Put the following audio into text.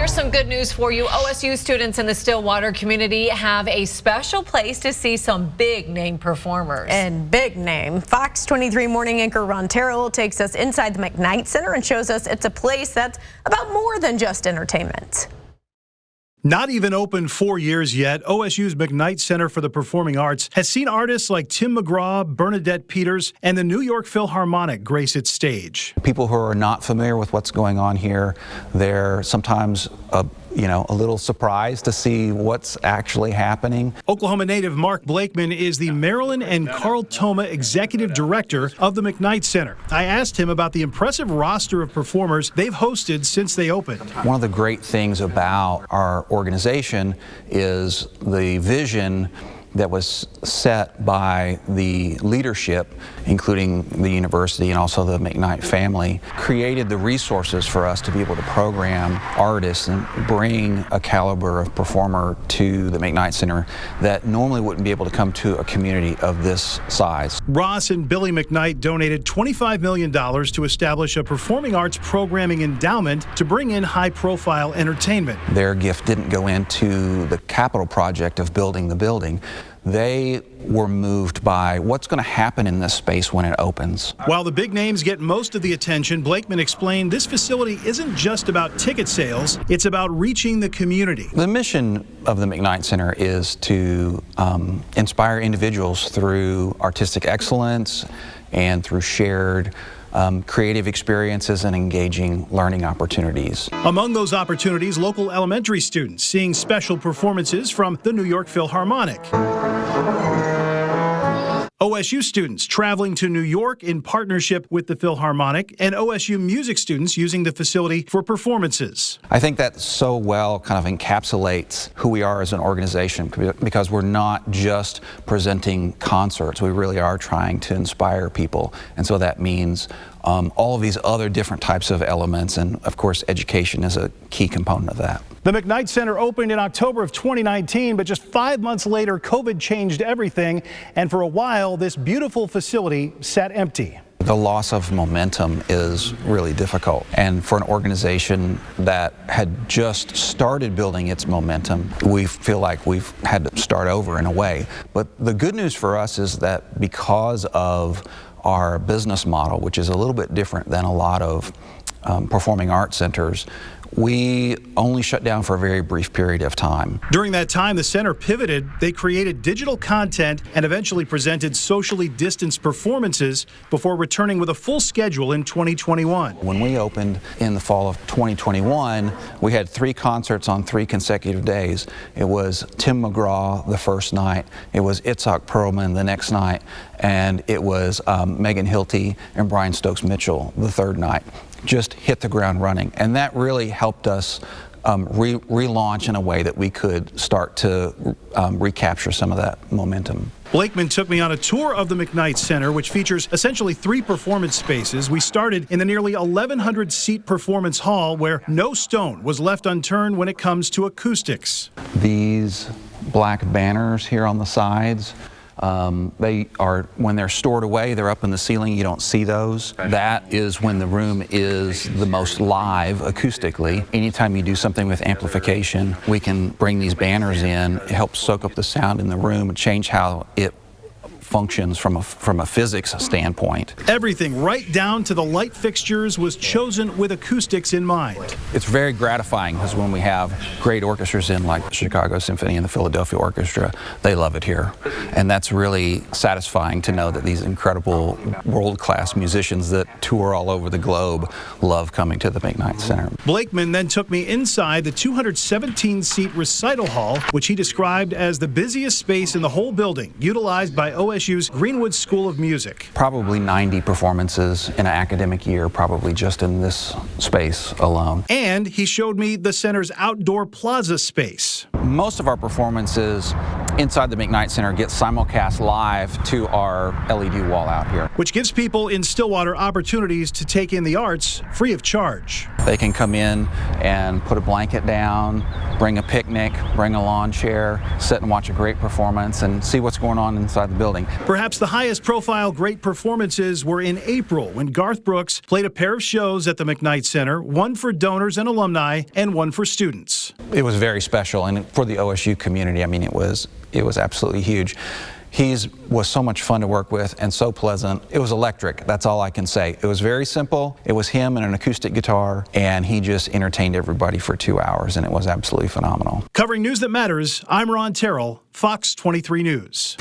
Here's some good news for you. OSU students in the Stillwater community have a special place to see some big name performers. And big name. Fox 23 morning anchor Ron Terrell takes us inside the McKnight Center and shows us it's a place that's about more than just entertainment. Not even open 4 years yet, OSU's McKnight Center for the Performing Arts has seen artists like Tim McGraw, Bernadette Peters, and the New York Philharmonic grace its stage. People who are not familiar with what's going on here, they're sometimes a little surprised to see what's actually happening. Oklahoma native Mark Blakeman is the Marilyn and Carl Toma Executive Director of the McKnight Center. I asked him about the impressive roster of performers they've hosted since they opened. One of the great things about our organization is the vision that was set by the leadership, including the university and also the McKnight family, created the resources for us to be able to program artists and bring a caliber of performer to the McKnight Center that normally wouldn't be able to come to a community of this size. Ross and Billy McKnight donated $25 million to establish a performing arts programming endowment to bring in high-profile entertainment. Their gift didn't go into the capital project of building the building. They were moved by what's going to happen in this space when it opens. While the big names get most of the attention, Blakeman explained this facility isn't just about ticket sales, it's about reaching the community. The mission of the McKnight Center is to inspire individuals through artistic excellence and through shared creative experiences and engaging learning opportunities. Among those opportunities, local elementary students seeing special performances from the New York Philharmonic. OSU students traveling to New York in partnership with the Philharmonic, and OSU music students using the facility for performances. I think that so well kind of encapsulates who we are as an organization, because we're not just presenting concerts. We really are trying to inspire people, and so that means all of these other different types of elements, and of course education is a key component of that. The McKnight Center opened in October of 2019, but just 5 months later, COVID changed everything, and for a while, this beautiful facility sat empty. The loss of momentum is really difficult, and for an organization that had just started building its momentum, we feel like we've had to start over in a way. But the good news for us is that because of our business model, which is a little bit different than a lot of performing arts centers, we only shut down for a very brief period of time. During that time, the center pivoted. They created digital content and eventually presented socially distanced performances before returning with a full schedule in 2021. When we opened in the fall of 2021, we had 3 concerts on 3 consecutive days. It was Tim McGraw the first night, it was Itzhak Perlman the next night, and it was Megan Hilty and Brian Stokes Mitchell the third night. Just hit the ground running, and that really helped us relaunch in a way that we could start to recapture some of that momentum. Blakeman took me on a tour of the McKnight Center, which features essentially 3 performance spaces. We started in the nearly 1,100-seat performance hall, where no stone was left unturned when it comes to acoustics. These black banners here on the sides, they are, when they're stored away, they're up in the ceiling. You don't see those. That is when the room is the most live acoustically. Anytime you do something with amplification, we can bring these banners in, help soak up the sound in the room, and change how it functions from a physics standpoint. Everything, right down to the light fixtures, was chosen with acoustics in mind. It's very gratifying, because when we have great orchestras in, like the Chicago Symphony and the Philadelphia Orchestra, they love it here. And that's really satisfying to know that these incredible world-class musicians that tour all over the globe love coming to the McKnight Center. Blakeman then took me inside the 217-seat recital hall, which he described as the busiest space in the whole building, utilized by OSU's Greenwood School of Music. Probably 90 performances in an academic year, probably just in this space alone. And he showed me the center's outdoor plaza space. Most of our performances inside the McKnight Center gets simulcast live to our LED wall out here. Which gives people in Stillwater opportunities to take in the arts free of charge. They can come in and put a blanket down, bring a picnic, bring a lawn chair, sit and watch a great performance and see what's going on inside the building. Perhaps the highest profile great performances were in April when Garth Brooks played a pair of shows at the McKnight Center, one for donors and alumni and one for students. It was very special, and for the OSU community, I mean, it was absolutely huge. He was so much fun to work with and so pleasant. It was electric, that's all I can say. It was very simple. It was him and an acoustic guitar, and he just entertained everybody for 2 hours, and it was absolutely phenomenal. Covering news that matters, I'm Ron Terrell, Fox 23 News.